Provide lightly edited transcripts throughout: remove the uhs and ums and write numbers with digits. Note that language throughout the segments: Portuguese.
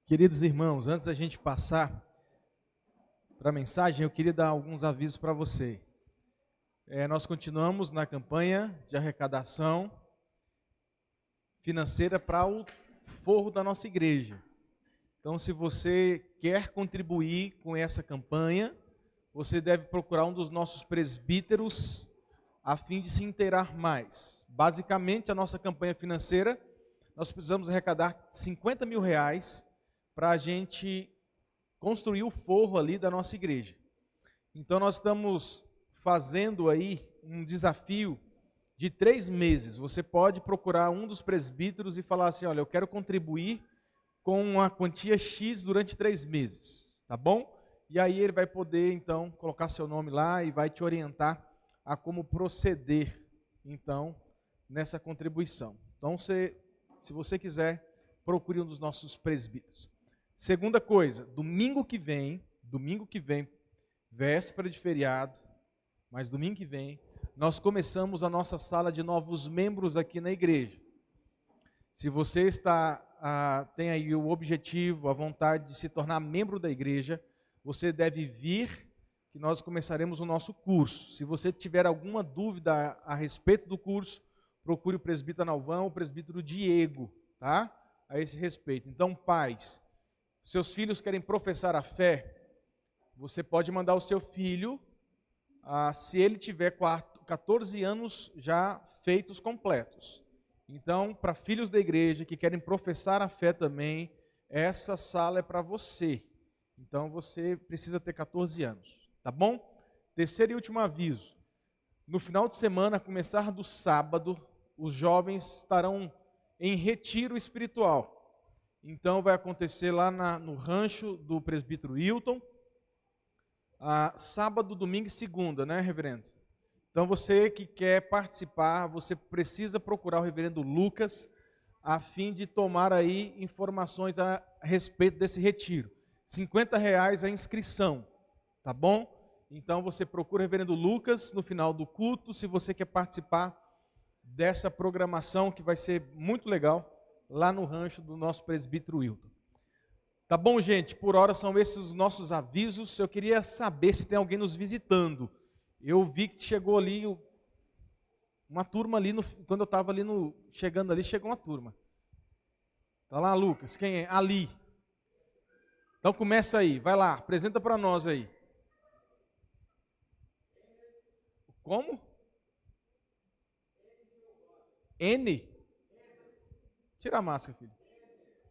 Queridos irmãos, antes da gente passar para a mensagem, eu queria dar alguns avisos para você. Nós continuamos na campanha de arrecadação financeira para o forro da nossa igreja. Então, se você quer contribuir com essa campanha, você deve procurar um dos nossos presbíteros a fim de se inteirar mais. Basicamente, a nossa campanha financeira, nós precisamos arrecadar R$50 mil para a gente construir o forro ali da nossa igreja. Então nós estamos fazendo aí um desafio de 3 meses. Você pode procurar um dos presbíteros e falar assim, olha, eu quero contribuir com uma quantia X durante 3 meses, tá bom? E aí ele vai poder então colocar seu nome lá e vai te orientar a como proceder então nessa contribuição. Então se você quiser, procure um dos nossos presbíteros. Segunda coisa, domingo que vem, véspera de feriado, mas domingo que vem, nós começamos a nossa sala de novos membros aqui na igreja. Se você tem aí o objetivo, a vontade de se tornar membro da igreja, você deve vir, que nós começaremos o nosso curso. Se você tiver alguma dúvida a respeito do curso, procure o presbítero Nalvão, o presbítero Diego, tá? A esse respeito. Então, pais, seus filhos querem professar a fé, você pode mandar o seu filho, se ele tiver 14 anos já feitos completos. Então, para filhos da igreja que querem professar a fé também, essa sala é para você. Então, você precisa ter 14 anos, tá bom? Terceiro e último aviso. No final de semana, a começar do sábado, os jovens estarão em retiro espiritual. Então vai acontecer lá no rancho do presbítero Hilton, sábado, domingo e segunda, né, reverendo? Então você que quer participar, você precisa procurar o reverendo Lucas, a fim de tomar aí informações a respeito desse retiro. R$50 a inscrição, tá bom? Então você procura o reverendo Lucas no final do culto, se você quer participar dessa programação que vai ser muito legal, lá no rancho do nosso presbítero Wilton. Tá bom, gente? Por hora são esses os nossos avisos. Eu queria saber se tem alguém nos visitando. Eu vi que chegou ali uma turma ali, quando eu estava ali chegando ali, chegou uma turma. Tá lá, Lucas? Quem é? Ali. Então começa aí, vai lá, apresenta para nós aí. Como? N? Tira a máscara, filho.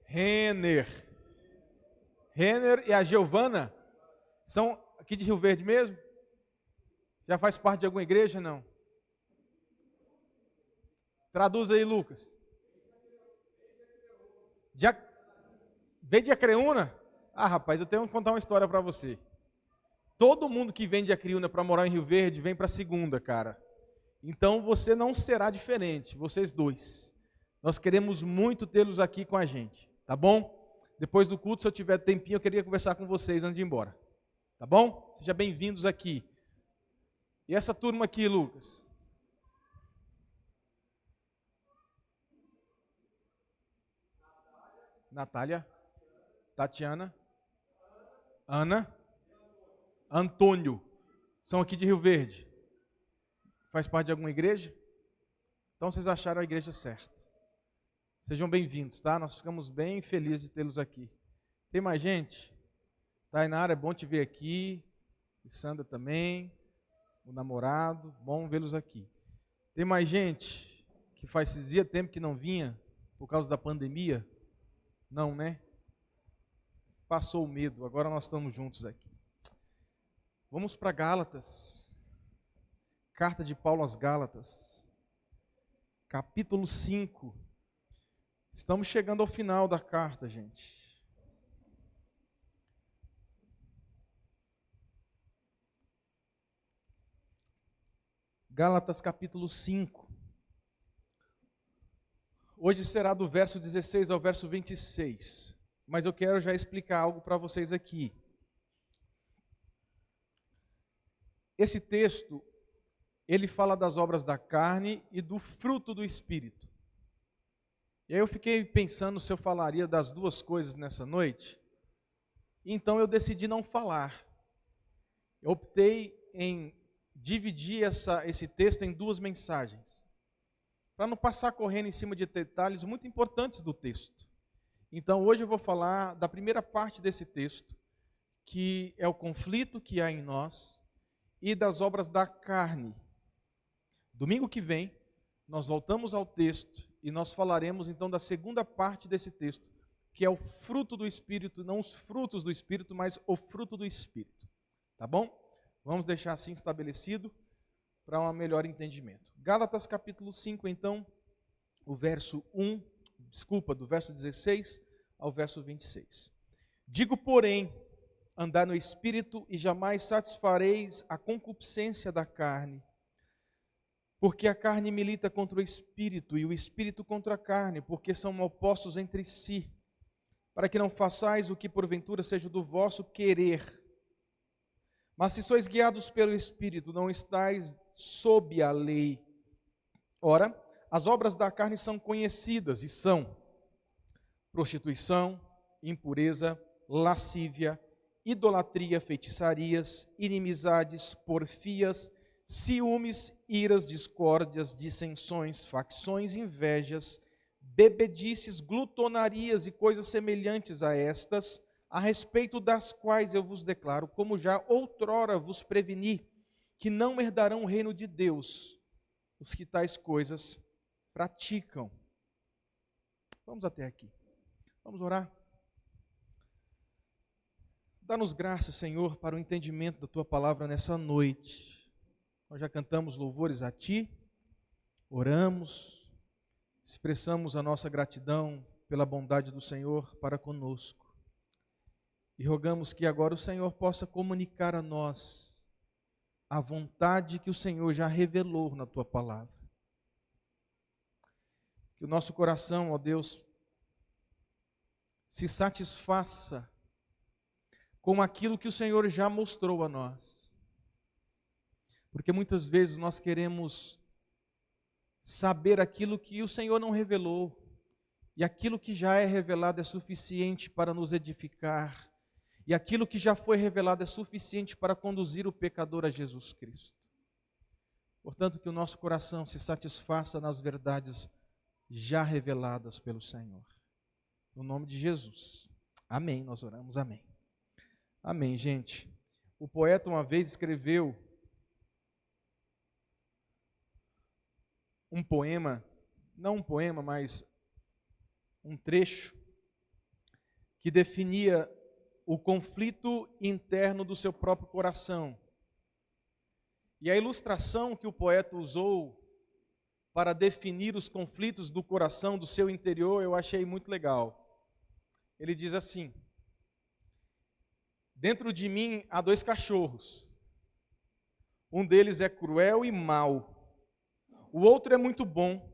Renner e a Giovana são aqui de Rio Verde mesmo? Já faz parte de alguma igreja, não? Traduz aí, Lucas. Vem de Acreúna? Ah, rapaz, eu tenho que contar uma história para você. Todo mundo que vem de Acreúna para morar em Rio Verde vem para a segunda, cara. Então você não será diferente, vocês dois. Nós queremos muito tê-los aqui com a gente, tá bom? Depois do culto, se eu tiver tempinho, eu queria conversar com vocês antes de ir embora. Tá bom? Sejam bem-vindos aqui. E essa turma aqui, Lucas? Natália, Tatiana, Ana, Antônio. São aqui de Rio Verde. Faz parte de alguma igreja? Então vocês acharam a igreja certa. Sejam bem-vindos, tá? Nós ficamos bem felizes de tê-los aqui. Tem mais gente? Tainara, é bom te ver aqui. E Sandra também. O namorado, bom vê-los aqui. Tem mais gente que fazia tempo que não vinha por causa da pandemia? Não, né? Passou o medo, agora nós estamos juntos aqui. Vamos para Gálatas. Carta de Paulo às Gálatas. Capítulo 5. Estamos chegando ao final da carta, gente. Gálatas capítulo 5. Hoje será do verso 16 ao verso 26. Mas eu quero já explicar algo para vocês aqui. Esse texto, ele fala das obras da carne e do fruto do Espírito. E aí eu fiquei pensando se eu falaria das duas coisas nessa noite, então eu decidi não falar. Eu optei em dividir esse texto em duas mensagens, para não passar correndo em cima de detalhes muito importantes do texto. Então hoje eu vou falar da primeira parte desse texto, que é o conflito que há em nós, e das obras da carne. Domingo que vem, nós voltamos ao texto e nós falaremos então da segunda parte desse texto, que é o fruto do Espírito, não os frutos do Espírito, mas o fruto do Espírito. Tá bom? Vamos deixar assim estabelecido para um melhor entendimento. Gálatas capítulo 5, então, o verso do verso 16 ao verso 26. Digo, porém, andar no Espírito e jamais satisfareis a concupiscência da carne, porque a carne milita contra o Espírito e o Espírito contra a carne, porque são opostos entre si, para que não façais o que porventura seja do vosso querer. Mas se sois guiados pelo Espírito, não estáis sob a lei. Ora, as obras da carne são conhecidas e são prostituição, impureza, lascívia, idolatria, feitiçarias, inimizades, porfias, ciúmes, iras, discórdias, dissensões, facções, invejas, bebedices, glutonarias e coisas semelhantes a estas, a respeito das quais eu vos declaro, como já outrora vos preveni, que não herdarão o reino de Deus os que tais coisas praticam. Vamos até aqui. Vamos orar. Dá-nos graça, Senhor, para o entendimento da Tua palavra nessa noite. Nós já cantamos louvores a Ti, oramos, expressamos a nossa gratidão pela bondade do Senhor para conosco. E rogamos que agora o Senhor possa comunicar a nós a vontade que o Senhor já revelou na Tua palavra. Que o nosso coração, ó Deus, se satisfaça com aquilo que o Senhor já mostrou a nós. Porque muitas vezes nós queremos saber aquilo que o Senhor não revelou, e aquilo que já é revelado é suficiente para nos edificar, e aquilo que já foi revelado é suficiente para conduzir o pecador a Jesus Cristo. Portanto, que o nosso coração se satisfaça nas verdades já reveladas pelo Senhor. No nome de Jesus. Amém. Nós oramos. Amém. Amém, gente. O poeta uma vez escreveu um poema, não um poema, mas um trecho, que definia o conflito interno do seu próprio coração. E a ilustração que o poeta usou para definir os conflitos do coração, do seu interior, eu achei muito legal. Ele diz assim: dentro de mim há dois cachorros. Um deles é cruel e mau. O outro é muito bom.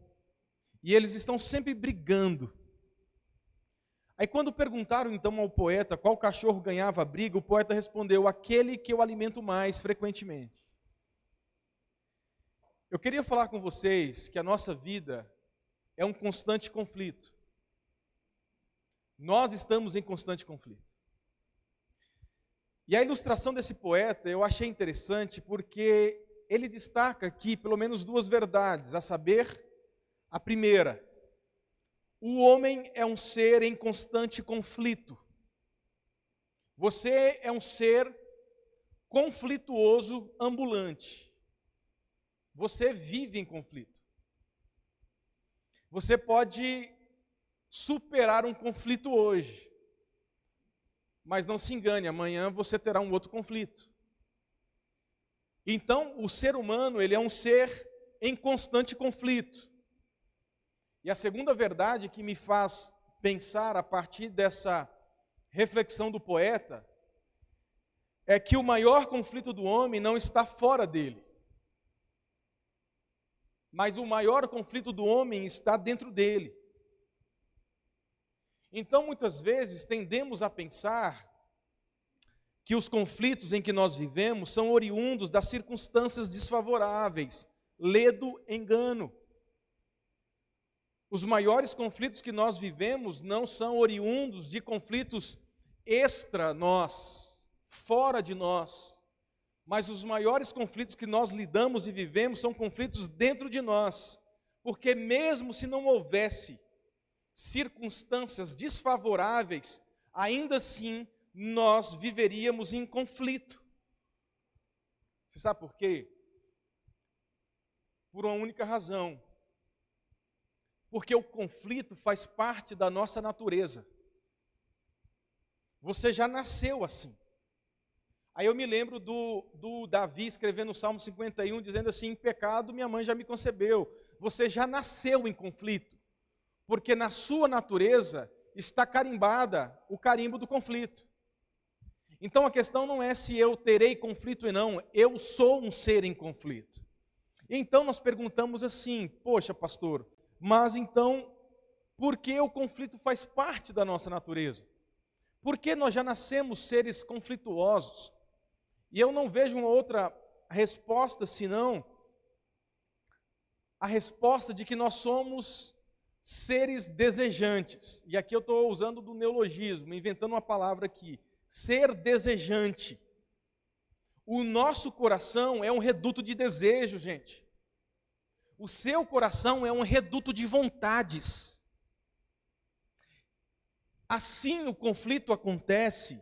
E eles estão sempre brigando. Aí quando perguntaram então ao poeta qual cachorro ganhava a briga, o poeta respondeu: aquele que eu alimento mais frequentemente. Eu queria falar com vocês que a nossa vida é um constante conflito. Nós estamos em constante conflito. E a ilustração desse poeta eu achei interessante porque ele destaca aqui pelo menos duas verdades, a saber, a primeira: o homem é um ser em constante conflito. Você é um ser conflituoso ambulante. Você vive em conflito. Você pode superar um conflito hoje, mas não se engane, amanhã você terá um outro conflito. Então, o ser humano, ele é um ser em constante conflito. E a segunda verdade que me faz pensar a partir dessa reflexão do poeta é que o maior conflito do homem não está fora dele, mas o maior conflito do homem está dentro dele. Então, muitas vezes, tendemos a pensar que os conflitos em que nós vivemos são oriundos das circunstâncias desfavoráveis, ledo engano. Os maiores conflitos que nós vivemos não são oriundos de conflitos extra nós, fora de nós, mas os maiores conflitos que nós lidamos e vivemos são conflitos dentro de nós, porque mesmo se não houvesse circunstâncias desfavoráveis, ainda assim nós viveríamos em conflito. Você sabe por quê? Por uma única razão. Porque o conflito faz parte da nossa natureza. Você já nasceu assim. Aí eu me lembro do Davi escrevendo o Salmo 51, dizendo assim: em pecado minha mãe já me concebeu. Você já nasceu em conflito, porque na sua natureza está carimbada o carimbo do conflito. Então a questão não é se eu terei conflito ou não, eu sou um ser em conflito. Então nós perguntamos assim: poxa, pastor, mas então, por que o conflito faz parte da nossa natureza? Por que nós já nascemos seres conflituosos? E eu não vejo uma outra resposta senão a resposta de que nós somos seres desejantes. E aqui eu estou usando do neologismo, inventando uma palavra aqui. Ser desejante. O nosso coração é um reduto de desejo, gente. O seu coração é um reduto de vontades. Assim o conflito acontece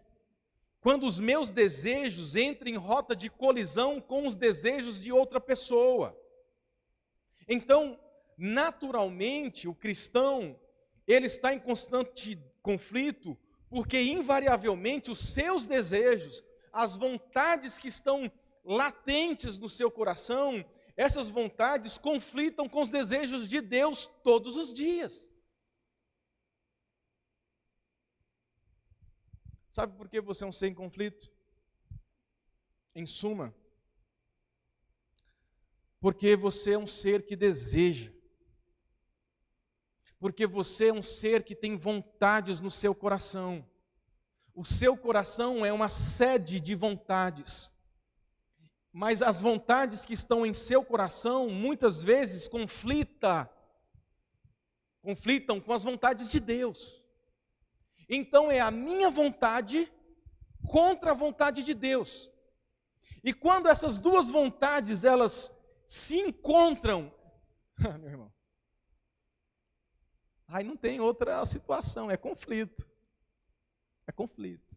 quando os meus desejos entram em rota de colisão com os desejos de outra pessoa. Então, naturalmente, o cristão, ele está em constante conflito, porque invariavelmente os seus desejos, as vontades que estão latentes no seu coração, essas vontades conflitam com os desejos de Deus todos os dias. Sabe por que você é um ser em conflito? Em suma, porque você é um ser que deseja. Porque você é um ser que tem vontades no seu coração. O seu coração é uma sede de vontades. Mas as vontades que estão em seu coração, muitas vezes conflitam com as vontades de Deus. Então é a minha vontade contra a vontade de Deus. E quando essas duas vontades, elas se encontram, meu irmão, aí não tem outra situação, é conflito. É conflito.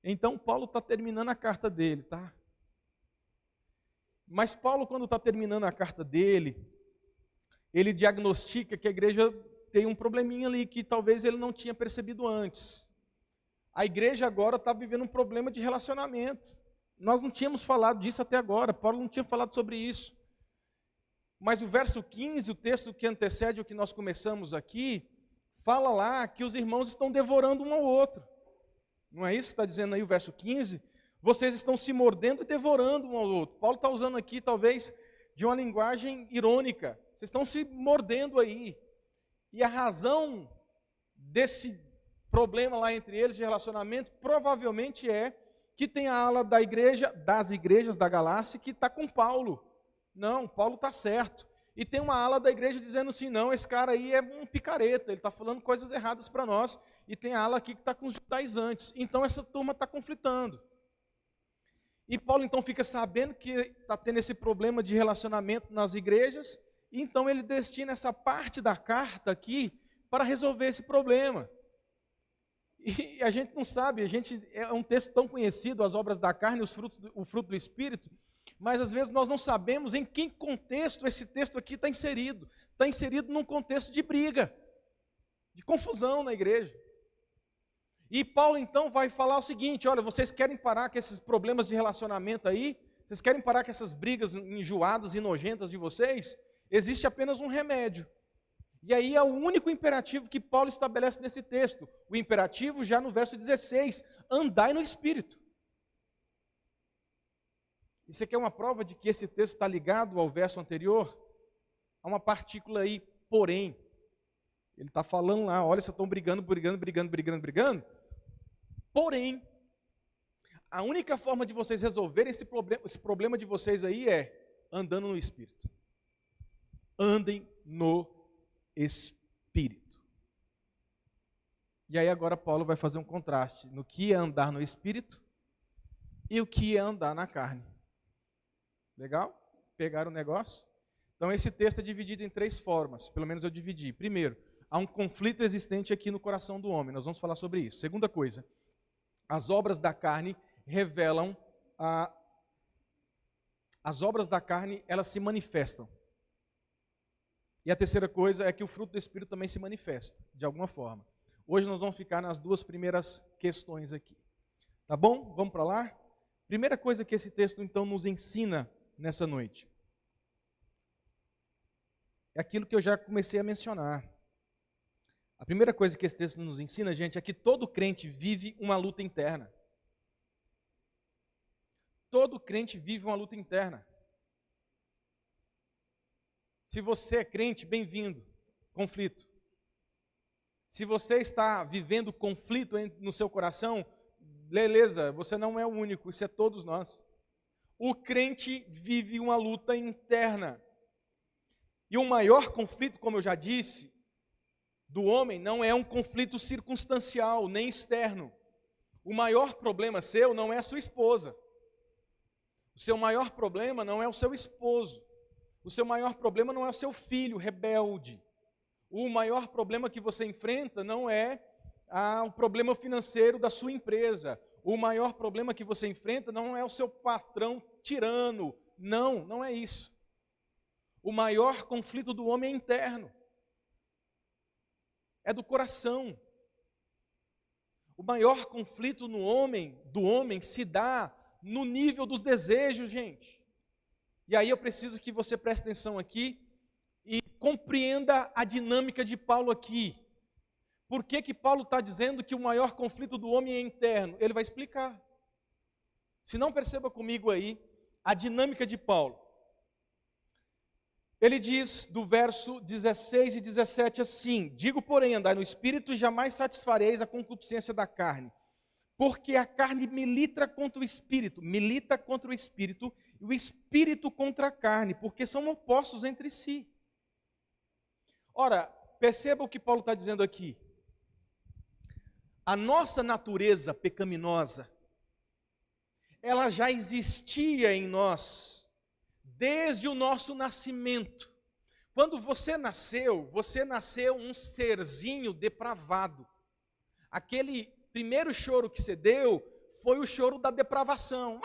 Então Paulo está terminando a carta dele, tá? Mas Paulo, quando está terminando a carta dele, ele diagnostica que a igreja tem um probleminha ali que talvez ele não tinha percebido antes. A igreja agora está vivendo um problema de relacionamento. Nós não tínhamos falado disso até agora, Paulo não tinha falado sobre isso. Mas o verso 15, o texto que antecede o que nós começamos aqui, fala lá que os irmãos estão devorando um ao outro. Não é isso que está dizendo aí o verso 15? Vocês estão se mordendo e devorando um ao outro. Paulo está usando aqui, talvez, de uma linguagem irônica. Vocês estão se mordendo aí. E a razão desse problema lá entre eles de relacionamento, provavelmente é que tem a ala da igreja, das igrejas da Galácia, que está com Paulo. Não, Paulo está certo. E tem uma ala da igreja dizendo assim, não, esse cara aí é um picareta, ele está falando coisas erradas para nós. E tem a ala aqui que está com os judaizantes. Então essa turma está conflitando. E Paulo então fica sabendo que está tendo esse problema de relacionamento nas igrejas, e então ele destina essa parte da carta aqui para resolver esse problema. E a gente não sabe, é um texto tão conhecido, as obras da carne, o fruto do Espírito, mas às vezes nós não sabemos em que contexto esse texto aqui está inserido. Está inserido num contexto de briga, de confusão na igreja. E Paulo então vai falar o seguinte, olha, vocês querem parar com esses problemas de relacionamento aí? Vocês querem parar com essas brigas enjoadas e nojentas de vocês? Existe apenas um remédio. E aí é o único imperativo que Paulo estabelece nesse texto. O imperativo já no verso 16, andai no Espírito. Isso aqui é uma prova de que esse texto está ligado ao verso anterior? Há uma partícula aí, porém. Ele está falando lá, olha, vocês estão brigando. Porém, a única forma de vocês resolverem esse problema de vocês aí é andando no Espírito. Andem no espírito. E aí agora Paulo vai fazer um contraste no que é andar no espírito e o que é andar na carne. Legal? Pegaram o negócio? Então esse texto é dividido em 3 formas, pelo menos eu dividi. Primeiro, há um conflito existente aqui no coração do homem, nós vamos falar sobre isso. Segunda coisa, as obras da carne revelam as obras da carne, elas se manifestam. E a terceira coisa é que o fruto do Espírito também se manifesta, de alguma forma. Hoje nós vamos ficar nas 2 primeiras questões aqui. Tá bom? Vamos para lá? Primeira coisa que esse texto então nos ensina nessa noite é aquilo que eu já comecei a mencionar. A primeira coisa que esse texto nos ensina, gente, é que todo crente vive uma luta interna. Todo crente vive uma luta interna. Se você é crente, bem-vindo. Conflito. Se você está vivendo conflito no seu coração, beleza, você não é o único, isso é todos nós. O crente vive uma luta interna. E o maior conflito, como eu já disse, do homem não é um conflito circunstancial, nem externo. O maior problema seu não é a sua esposa. O seu maior problema não é o seu esposo. O seu maior problema não é o seu filho rebelde. O maior problema que você enfrenta não é o problema financeiro da sua empresa. O maior problema que você enfrenta não é o seu patrão tirano. Não, não é isso. O maior conflito do homem é interno. É do coração. O maior conflito do homem se dá no nível dos desejos, gente. E aí eu preciso que você preste atenção aqui e compreenda a dinâmica de Paulo aqui. Por que Paulo está dizendo que o maior conflito do homem é interno? Ele vai explicar. Se não, perceba comigo aí a dinâmica de Paulo. Ele diz do verso 16 e 17 assim: digo, porém, andai no Espírito e jamais satisfareis a concupiscência da carne. Porque a carne milita contra o Espírito, e o Espírito contra a carne, porque são opostos entre si. Ora, perceba o que Paulo está dizendo aqui. A nossa natureza pecaminosa, ela já existia em nós, desde o nosso nascimento. Quando você nasceu um serzinho depravado. Aquele primeiro choro que você deu foi o choro da depravação.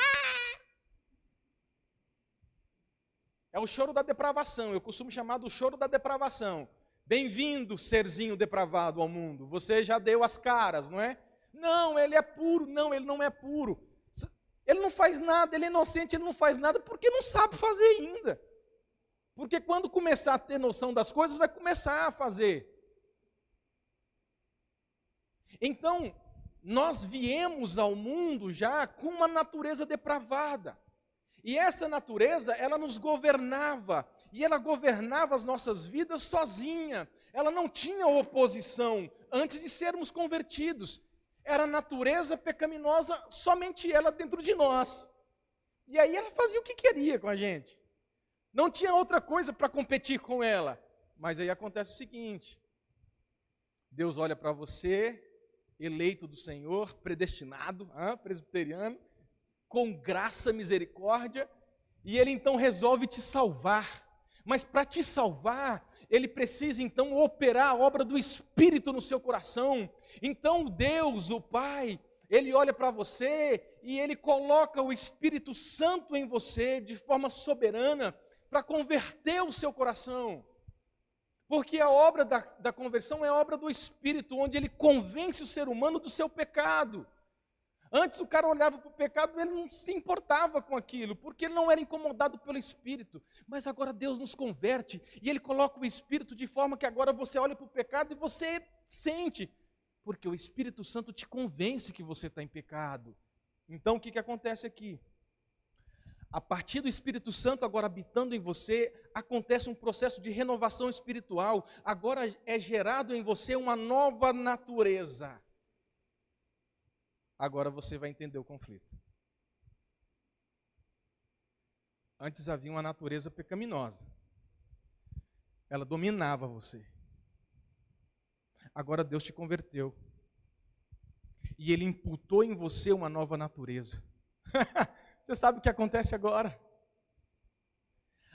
É o choro da depravação, eu costumo chamar do choro da depravação. Bem-vindo, serzinho depravado ao mundo. Você já deu as caras, não é? Não, ele é puro. Não, ele não é puro. Ele não faz nada, ele é inocente, ele não faz nada porque não sabe fazer ainda. Porque quando começar a ter noção das coisas, vai começar a fazer. Então, nós viemos ao mundo já com uma natureza depravada. E essa natureza, ela nos governava. E ela governava as nossas vidas sozinha. Ela não tinha oposição antes de sermos convertidos. Era a natureza pecaminosa, somente ela dentro de nós. E aí ela fazia o que queria com a gente. Não tinha outra coisa para competir com ela. Mas aí acontece o seguinte: Deus olha para você, eleito do Senhor, predestinado, presbiteriano, com graça, misericórdia, e Ele então resolve te salvar. Mas para te salvar, Ele precisa então operar a obra do Espírito no seu coração. Então Deus, o Pai, Ele olha para você e Ele coloca o Espírito Santo em você de forma soberana para converter o seu coração. Porque a obra da conversão é a obra do Espírito, onde Ele convence o ser humano do seu pecado. Antes o cara olhava para o pecado e ele não se importava com aquilo, porque ele não era incomodado pelo Espírito. Mas agora Deus nos converte e Ele coloca o Espírito de forma que agora você olha para o pecado e você sente, porque o Espírito Santo te convence que você está em pecado. Então o que acontece aqui? A partir do Espírito Santo agora habitando em você, acontece um processo de renovação espiritual. Agora é gerado em você uma nova natureza. Agora você vai entender o conflito. Antes havia uma natureza pecaminosa. Ela dominava você. agora Deus te converteu. E Ele imputou em você uma nova natureza. Você sabe o que acontece agora?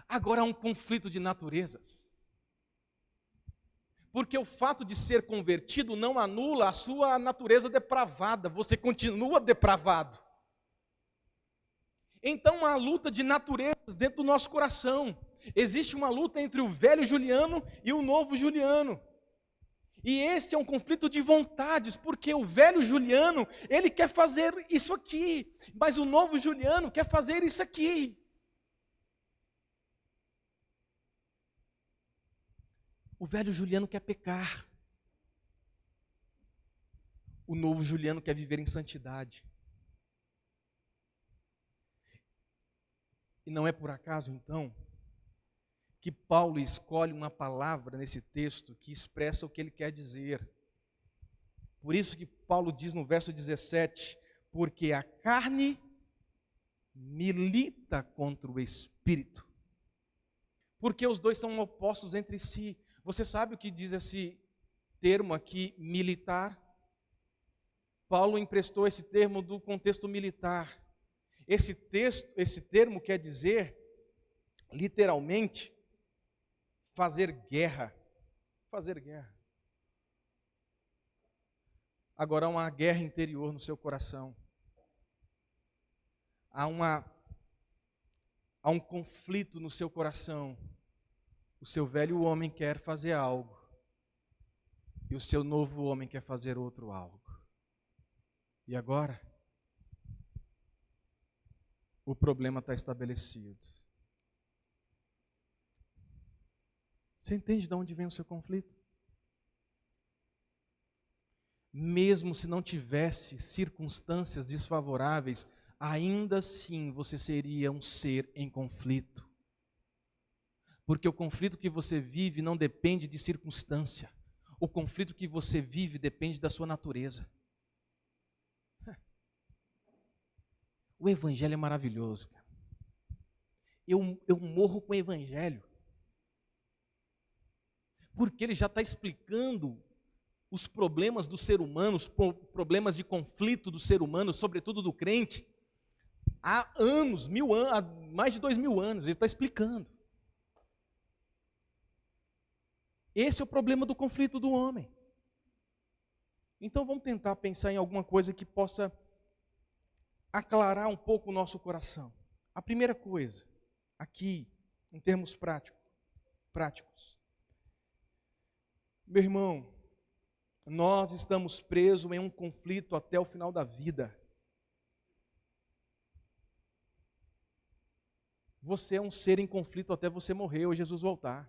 Agora há um conflito de naturezas. Porque o fato de ser convertido não anula a sua natureza depravada, você continua depravado. Então há luta de naturezas dentro do nosso coração. Existe uma luta entre o velho Juliano e o novo Juliano. E este é um conflito de vontades, porque o velho Juliano, ele quer fazer isso aqui, mas o novo Juliano quer fazer isso aqui. O velho Juliano quer pecar. O novo Juliano quer viver em santidade. E não é por acaso, então, que Paulo escolhe uma palavra nesse texto que expressa o que ele quer dizer. Por isso que Paulo diz no verso 17, porque a carne milita contra o espírito. Porque os dois são opostos entre si. Você sabe o que diz esse termo aqui, militar? Paulo emprestou esse termo do contexto militar. Esse termo quer dizer, literalmente, fazer guerra. Fazer guerra. Agora há uma guerra interior no seu coração. Há um conflito no seu coração. O seu velho homem quer fazer algo. E o seu novo homem quer fazer outro algo. E agora? O problema está estabelecido. Você entende de onde vem o seu conflito? Mesmo se não tivesse circunstâncias desfavoráveis, ainda assim você seria um ser em conflito. Porque o conflito que você vive não depende de circunstância. O conflito que você vive depende da sua natureza. O evangelho é maravilhoso, cara. Eu morro com o evangelho. Porque ele já está explicando os problemas do ser humano, os problemas de conflito do ser humano, sobretudo do crente, há anos, há mais de 2000 anos, ele está explicando. Esse é o problema do conflito do homem. Então vamos tentar pensar em alguma coisa que possa aclarar um pouco o nosso coração. A primeira coisa, aqui, em termos práticos. Meu irmão, nós estamos presos em um conflito até o final da vida. Você é um ser em conflito até você morrer ou Jesus voltar.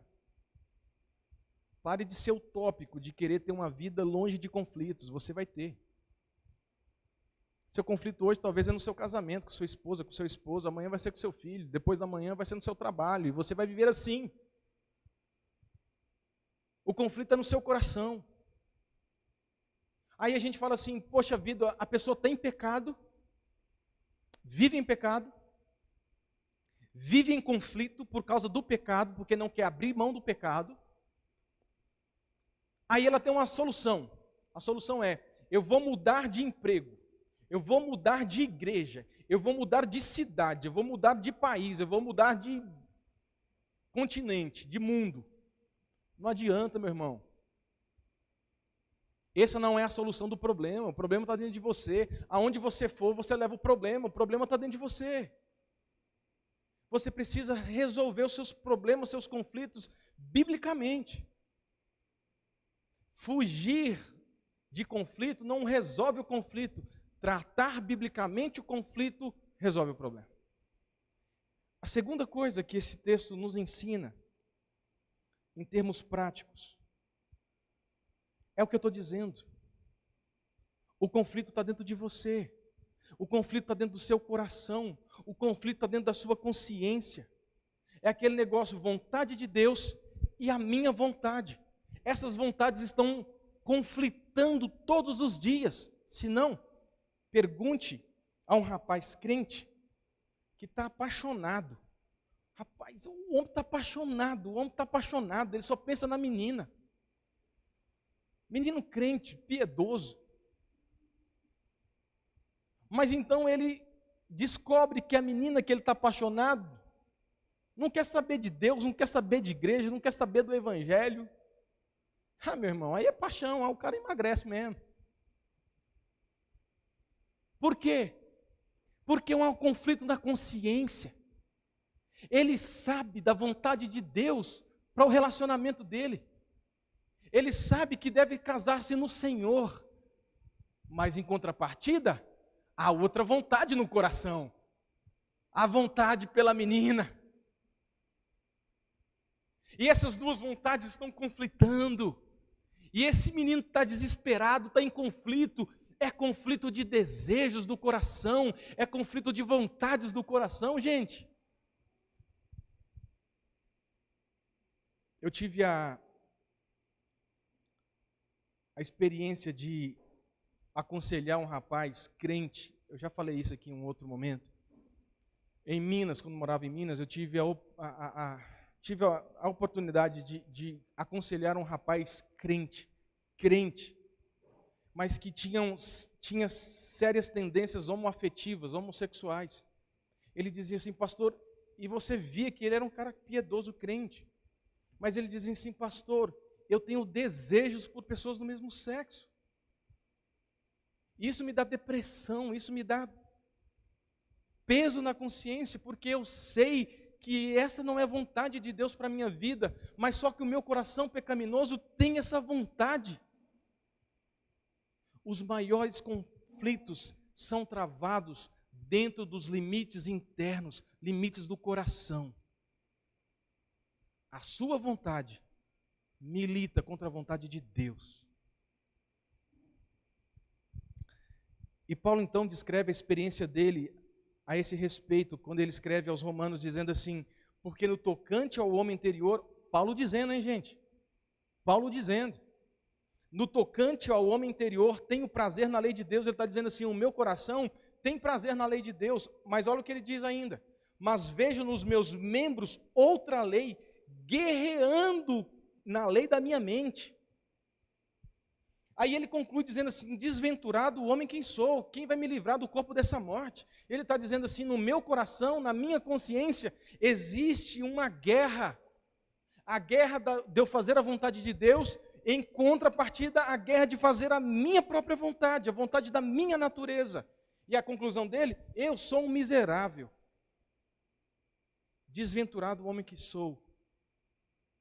Pare de ser utópico, de querer ter uma vida longe de conflitos. Você vai ter. Seu conflito hoje talvez é no seu casamento, com sua esposa, com seu esposo. Amanhã vai ser com seu filho. Depois da manhã vai ser no seu trabalho. E você vai viver assim. O conflito é no seu coração. Aí a gente fala assim, poxa vida, a pessoa tem pecado, vive em pecado, vive em conflito por causa do pecado, porque não quer abrir mão do pecado. Aí ela tem uma solução. A solução é, eu vou mudar de emprego, eu vou mudar de igreja, eu vou mudar de cidade, eu vou mudar de país, eu vou mudar de continente, de mundo. Não adianta, meu irmão. Essa não é a solução do problema. O problema está dentro de você. Aonde você for, você leva o problema está dentro de você. Você precisa resolver os seus problemas, os seus conflitos, biblicamente. Fugir de conflito não resolve o conflito. Tratar biblicamente o conflito resolve o problema. A segunda coisa que esse texto nos ensina, em termos práticos, é o que eu estou dizendo. O conflito está dentro de você. O conflito está dentro do seu coração. O conflito está dentro da sua consciência. É aquele negócio, vontade de Deus e a minha vontade. Essas vontades estão conflitando todos os dias. Se não, pergunte a um rapaz crente que está apaixonado. Rapaz, o homem está apaixonado, ele só pensa na menina. menino crente, piedoso. Mas então ele descobre que a menina que ele está apaixonado não quer saber de Deus, não quer saber de igreja, não quer saber do evangelho. Ah, meu irmão, aí é paixão, o cara emagrece mesmo. Por quê? Porque é um conflito da consciência. Ele sabe da vontade de Deus para o relacionamento dele. Ele sabe que deve casar-se no Senhor. Mas em contrapartida, há outra vontade no coração. A vontade pela menina. E essas duas vontades estão conflitando. E esse menino está desesperado, está em conflito. É conflito de desejos do coração. É conflito de vontades do coração, gente. Eu tive a experiência de aconselhar um rapaz crente. Eu já falei isso aqui em um outro momento. Em Minas, quando morava em Minas, eu tive a oportunidade de aconselhar um rapaz crente, mas que tinha sérias tendências homoafetivas, homossexuais. Ele dizia assim, pastor, e você via que ele era um cara piedoso, crente, mas ele dizia assim, pastor, eu tenho desejos por pessoas do mesmo sexo. Isso me dá depressão, isso me dá peso na consciência, porque eu sei que essa não é a vontade de Deus para a minha vida, mas só que o meu coração pecaminoso tem essa vontade. Os maiores conflitos são travados dentro dos limites internos, limites do coração. A sua vontade milita contra a vontade de Deus. E Paulo então descreve a experiência dele a esse respeito, quando ele escreve aos Romanos, dizendo assim, porque no tocante ao homem interior, Paulo dizendo, hein gente? Paulo dizendo, no tocante ao homem interior, tenho prazer na lei de Deus, ele está dizendo assim, o meu coração tem prazer na lei de Deus, mas olha o que ele diz ainda, mas vejo nos meus membros outra lei, guerreando na lei da minha mente. Aí ele conclui dizendo assim, desventurado o homem quem sou, quem vai me livrar do corpo dessa morte? Ele está dizendo assim, no meu coração, na minha consciência, existe uma guerra. A guerra de eu fazer a vontade de Deus, em contrapartida, a guerra de fazer a minha própria vontade, a vontade da minha natureza. E a conclusão dele, eu sou um miserável. Desventurado o homem que sou.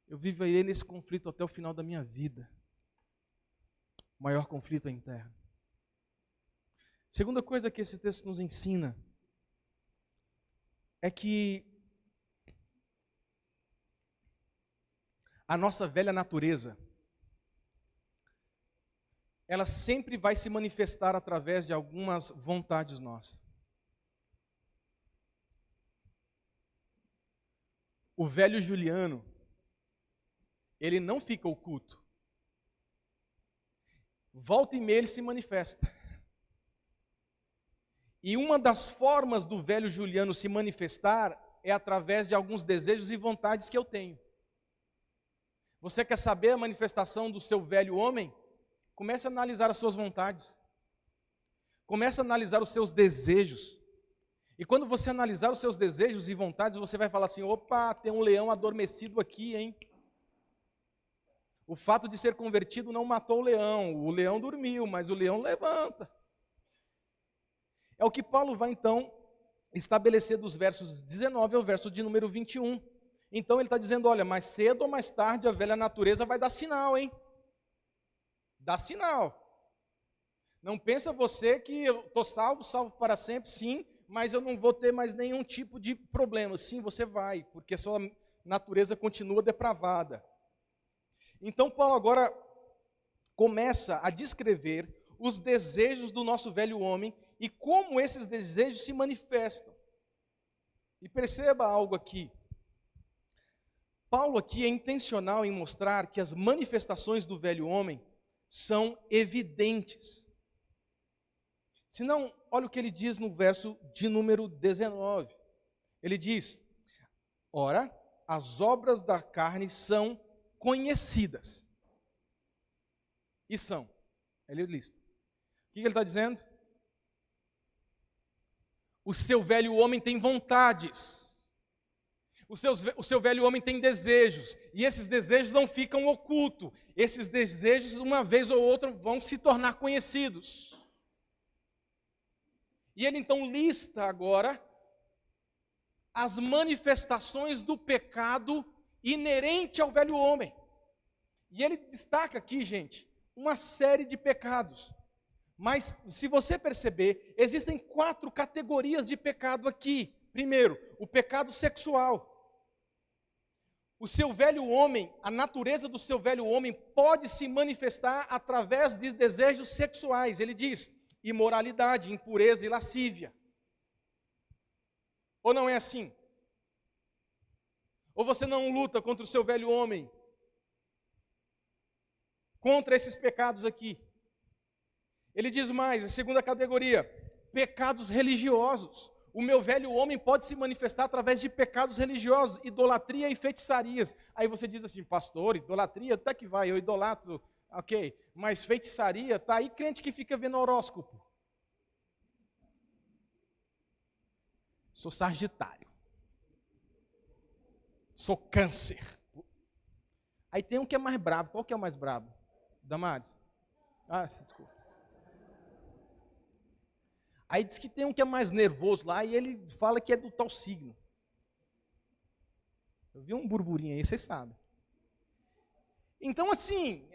Eu viverei nesse conflito até o final da minha vida. O maior conflito é interno. Segunda coisa que esse texto nos ensina é que a nossa velha natureza, ela sempre vai se manifestar através de algumas vontades nossas. O velho Juliano, ele não fica oculto. Volta e meia ele se manifesta. E uma das formas do velho Juliano se manifestar é através de alguns desejos e vontades que eu tenho. Você quer saber a manifestação do seu velho homem? Comece a analisar as suas vontades. Comece a analisar os seus desejos. E quando você analisar os seus desejos e vontades, você vai falar assim, opa, tem um leão adormecido aqui, hein? O fato de ser convertido não matou o leão dormiu, mas o leão levanta. É o que Paulo vai então estabelecer dos versos 19 ao verso de número 21. Então ele está dizendo, olha, mais cedo ou mais tarde a velha natureza vai dar sinal, hein? Dá sinal. Não pensa você que eu estou salvo para sempre, sim, mas eu não vou ter mais nenhum tipo de problema. Sim, você vai, porque a sua natureza continua depravada. Então Paulo agora começa a descrever os desejos do nosso velho homem e como esses desejos se manifestam. E perceba algo aqui. Paulo aqui é intencional em mostrar que as manifestações do velho homem são evidentes. Se não, olha o que ele diz no verso de número 19. Ele diz, ora, as obras da carne são conhecidas. E são. Ele lista. O que ele está dizendo? O seu velho homem tem vontades. O seu velho homem tem desejos. E esses desejos não ficam ocultos. Esses desejos, uma vez ou outra, vão se tornar conhecidos. E ele então lista agora as manifestações do pecado inerente ao velho homem. E ele destaca aqui, gente, uma série de pecados. Mas, se você perceber, existem 4 categorias de pecado aqui. Primeiro, o pecado sexual. O seu velho homem, a natureza do seu velho homem pode se manifestar através de desejos sexuais. Ele diz, imoralidade, impureza e lascívia. Ou não é assim? Ou você não luta contra o seu velho homem? Contra esses pecados aqui. Ele diz mais, a segunda categoria, pecados religiosos. O meu velho homem pode se manifestar através de pecados religiosos, idolatria e feitiçarias. Aí você diz assim, pastor, idolatria, até que vai, eu idolatro, ok, mas feitiçaria, tá aí crente que fica vendo horóscopo. Sou Sagitário. Sou Câncer. Aí tem um que é mais brabo. Qual que é o mais brabo? Damares? Desculpa. Aí diz que tem um que é mais nervoso lá e ele fala que é do tal signo. Eu vi um burburinho aí, vocês sabem. Então assim,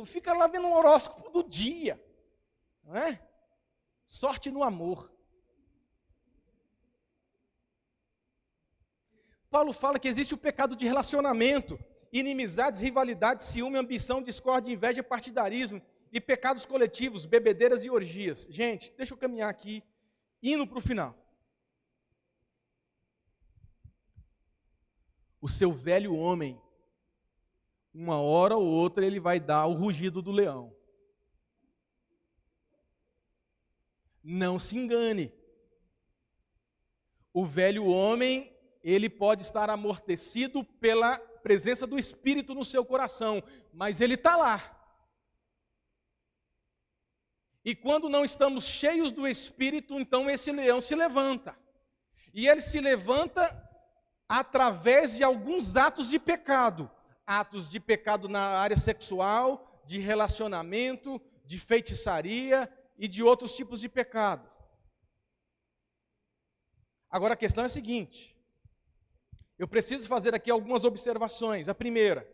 fica lá vendo o horóscopo do dia. Não é? Sorte no amor. Paulo fala que existe o pecado de relacionamento, inimizades, rivalidades, ciúme, ambição, discórdia, inveja, partidarismo, e pecados coletivos, bebedeiras e orgias. Gente, deixa eu caminhar aqui, indo para o final. O seu velho homem, uma hora ou outra, ele vai dar o rugido do leão. Não se engane. O velho homem, ele pode estar amortecido pela presença do Espírito no seu coração, mas ele está lá. E quando não estamos cheios do Espírito, então esse leão se levanta. E ele se levanta através de alguns atos de pecado. Atos de pecado na área sexual, de relacionamento, de feitiçaria e de outros tipos de pecado. Agora a questão é a seguinte. Eu preciso fazer aqui algumas observações. A primeira,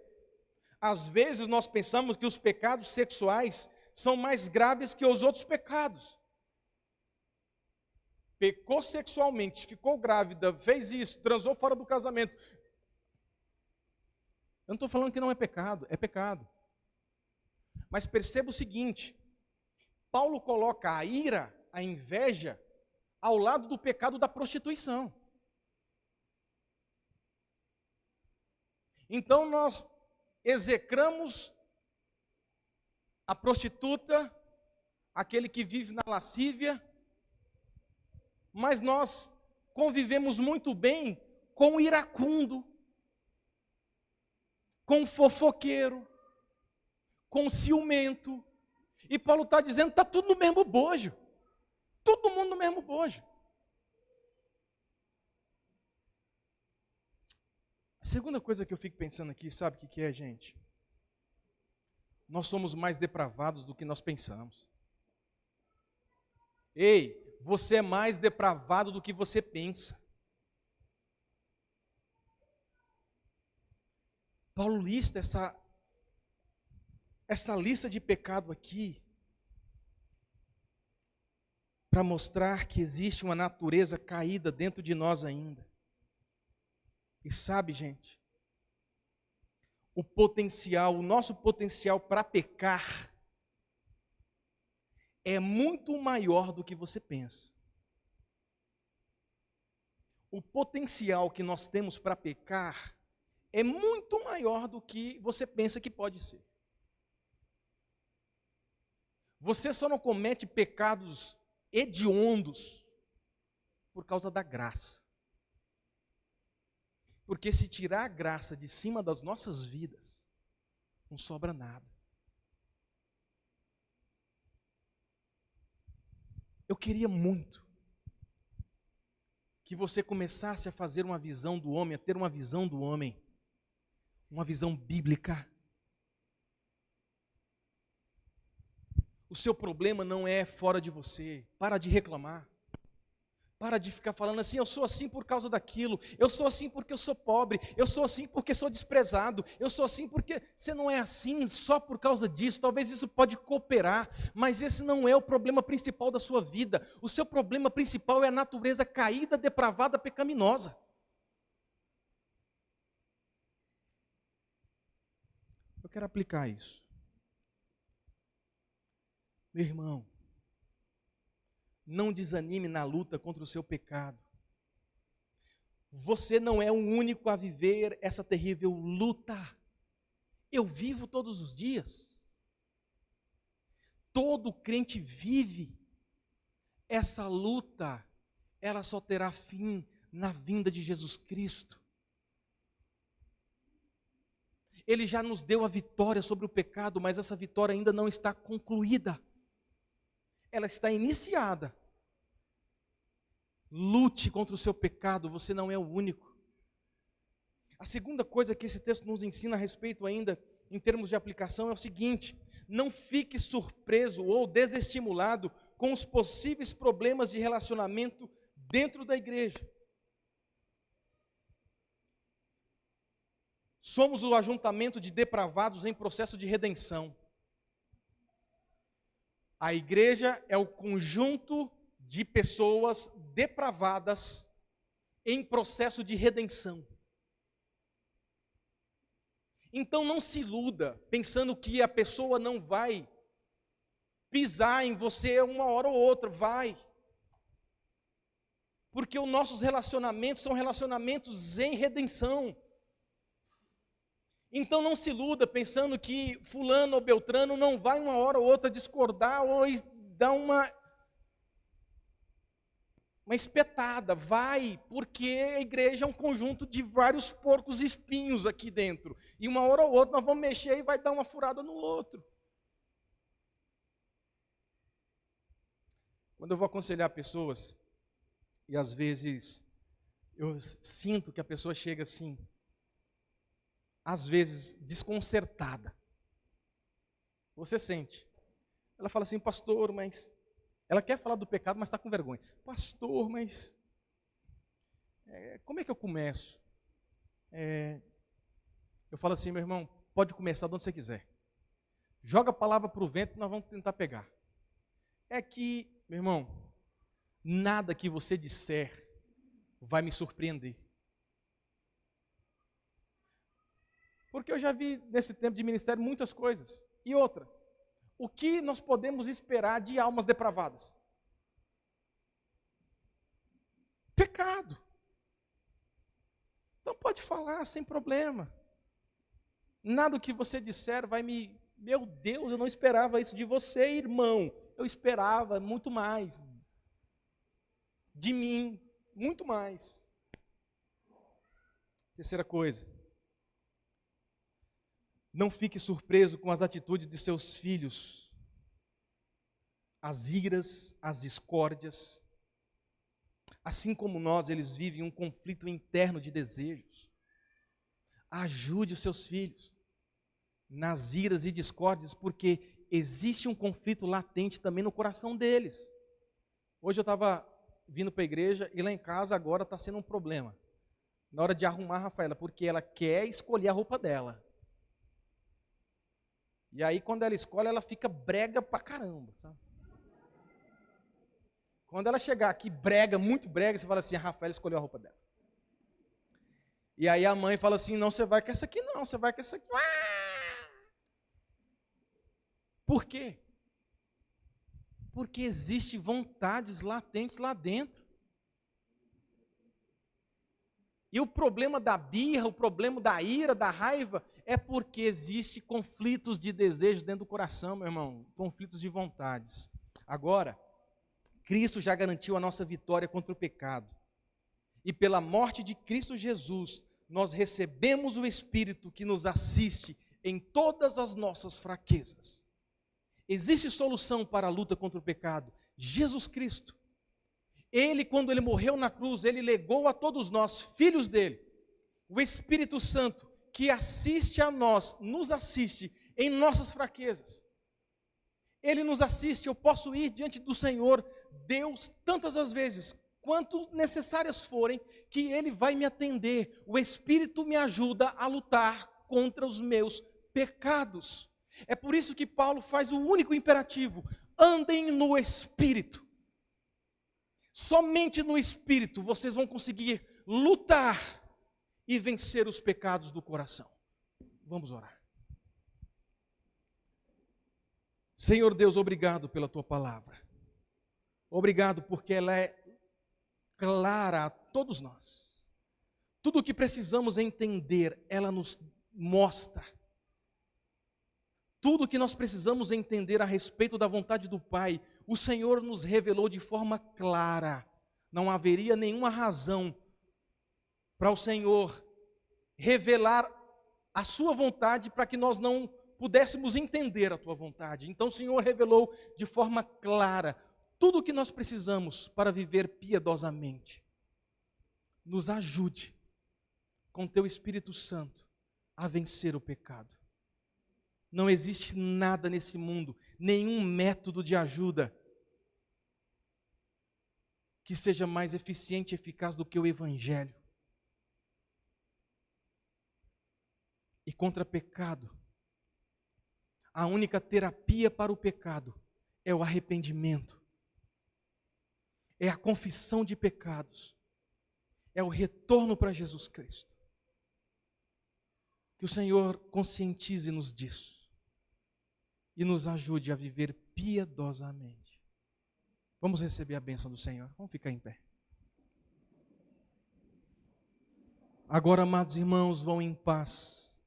às vezes nós pensamos que os pecados sexuais são mais graves que os outros pecados. Pecou sexualmente, ficou grávida, fez isso, transou fora do casamento. Eu não estou falando que não é pecado, é pecado. Mas perceba o seguinte, Paulo coloca a ira, a inveja, ao lado do pecado da prostituição. Então nós execramos a prostituta, aquele que vive na lascívia, mas nós convivemos muito bem com o iracundo, com o fofoqueiro, com o ciumento. E Paulo está dizendo, está tudo no mesmo bojo. Todo mundo no mesmo bojo. A segunda coisa que eu fico pensando aqui, sabe o que é, gente? Nós somos mais depravados do que nós pensamos. Ei, você é mais depravado do que você pensa. Paulo lista essa lista de pecado aqui para mostrar que existe uma natureza caída dentro de nós ainda. E sabe, gente, o nosso potencial para pecar é muito maior do que você pensa. O potencial que nós temos para pecar é muito maior do que você pensa que pode ser. Você só não comete pecados hediondos por causa da graça. Porque se tirar a graça de cima das nossas vidas, não sobra nada. Eu queria muito que você começasse a fazer uma visão do homem, a ter uma visão do homem, uma visão bíblica. O seu problema não é fora de você. Para de reclamar. Para de ficar falando assim, eu sou assim por causa daquilo, eu sou assim porque eu sou pobre, eu sou assim porque sou desprezado, eu sou assim porque você não é assim só por causa disso. Talvez isso pode cooperar, mas esse não é o problema principal da sua vida. O seu problema principal é a natureza caída, depravada, pecaminosa. Eu quero aplicar isso. Meu irmão, não desanime na luta contra o seu pecado. Você não é o único a viver essa terrível luta. Eu vivo todos os dias. Todo crente vive essa luta. Ela só terá fim na vinda de Jesus Cristo. Ele já nos deu a vitória sobre o pecado, mas essa vitória ainda não está concluída. Ela está iniciada. Lute contra o seu pecado, você não é o único. A segunda coisa que esse texto nos ensina a respeito ainda, em termos de aplicação, é o seguinte: não fique surpreso ou desestimulado com os possíveis problemas de relacionamento dentro da igreja. Somos o ajuntamento de depravados em processo de redenção. A igreja é o conjunto de pessoas depravadas em processo de redenção. Então não se iluda pensando que a pessoa não vai pisar em você uma hora ou outra, vai. Porque os nossos relacionamentos são relacionamentos em redenção. Então não se iluda pensando que fulano ou beltrano não vai uma hora ou outra discordar ou dar uma espetada. Vai, porque a igreja é um conjunto de vários porcos espinhos aqui dentro. E uma hora ou outra nós vamos mexer e vai dar uma furada no outro. Quando eu vou aconselhar pessoas, e às vezes eu sinto que a pessoa chega assim, às vezes desconcertada. Você sente. Ela fala assim, pastor, mas... Ela quer falar do pecado, mas está com vergonha. Pastor, mas... como é que eu começo? Eu falo assim, meu irmão, pode começar de onde você quiser. Joga a palavra para o vento e nós vamos tentar pegar. É que, meu irmão, nada que você disser vai me surpreender. Porque eu já vi nesse tempo de ministério muitas coisas. E outra, o que nós podemos esperar de almas depravadas? Pecado. Então pode falar sem problema. Nada que você disser vai me... Meu Deus, eu não esperava isso de você, irmão. Eu esperava muito mais. De mim, muito mais. Terceira coisa. Não fique surpreso com as atitudes de seus filhos, as iras, as discórdias. Assim como nós, eles vivem um conflito interno de desejos. Ajude os seus filhos nas iras e discórdias, porque existe um conflito latente também no coração deles. Hoje eu estava vindo para a igreja e lá em casa agora está sendo um problema. Na hora de arrumar a Rafaela, porque ela quer escolher a roupa dela. E aí, quando ela escolhe, ela fica brega pra caramba, sabe? Quando ela chegar aqui brega, muito brega, você fala assim, a Rafaela escolheu a roupa dela. E aí a mãe fala assim, não, você vai com essa aqui não, você vai com essa aqui. Por quê? Porque existem vontades latentes lá dentro. E o problema da birra, o problema da ira, da raiva, é porque existe conflitos de desejos dentro do coração, meu irmão, conflitos de vontades. Agora, Cristo já garantiu a nossa vitória contra o pecado. E pela morte de Cristo Jesus, nós recebemos o Espírito que nos assiste em todas as nossas fraquezas. Existe solução para a luta contra o pecado? Jesus Cristo. Ele, quando ele morreu na cruz, ele legou a todos nós, filhos dele, o Espírito Santo, que assiste a nós, nos assiste em nossas fraquezas. Ele nos assiste, eu posso ir diante do Senhor, Deus, tantas as vezes, quanto necessárias forem, que Ele vai me atender. O Espírito me ajuda a lutar contra os meus pecados. É por isso que Paulo faz o único imperativo: andem no Espírito. Somente no Espírito vocês vão conseguir lutar e vencer os pecados do coração. Vamos orar. Senhor Deus, obrigado pela Tua palavra. Obrigado porque ela é clara a todos nós. Tudo o que precisamos entender, ela nos mostra. Tudo o que nós precisamos entender a respeito da vontade do Pai, o Senhor nos revelou de forma clara. Não haveria nenhuma razão para o Senhor revelar a sua vontade para que nós não pudéssemos entender a Tua vontade. Então o Senhor revelou de forma clara tudo o que nós precisamos para viver piedosamente. Nos ajude com Teu Espírito Santo a vencer o pecado. Não existe nada nesse mundo, nenhum método de ajuda que seja mais eficiente e eficaz do que o Evangelho. E contra pecado, a única terapia para o pecado é o arrependimento, é a confissão de pecados, é o retorno para Jesus Cristo. Que o Senhor conscientize-nos disso e nos ajude a viver piedosamente. Vamos receber a bênção do Senhor. Vamos ficar em pé. Agora, amados irmãos, vão em paz.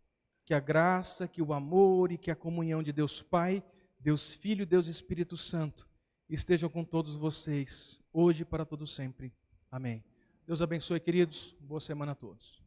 Que a graça, que o amor e que a comunhão de Deus Pai, Deus Filho e Deus Espírito Santo estejam com todos vocês, hoje e para todo sempre. Amém. Deus abençoe, queridos. Boa semana a todos.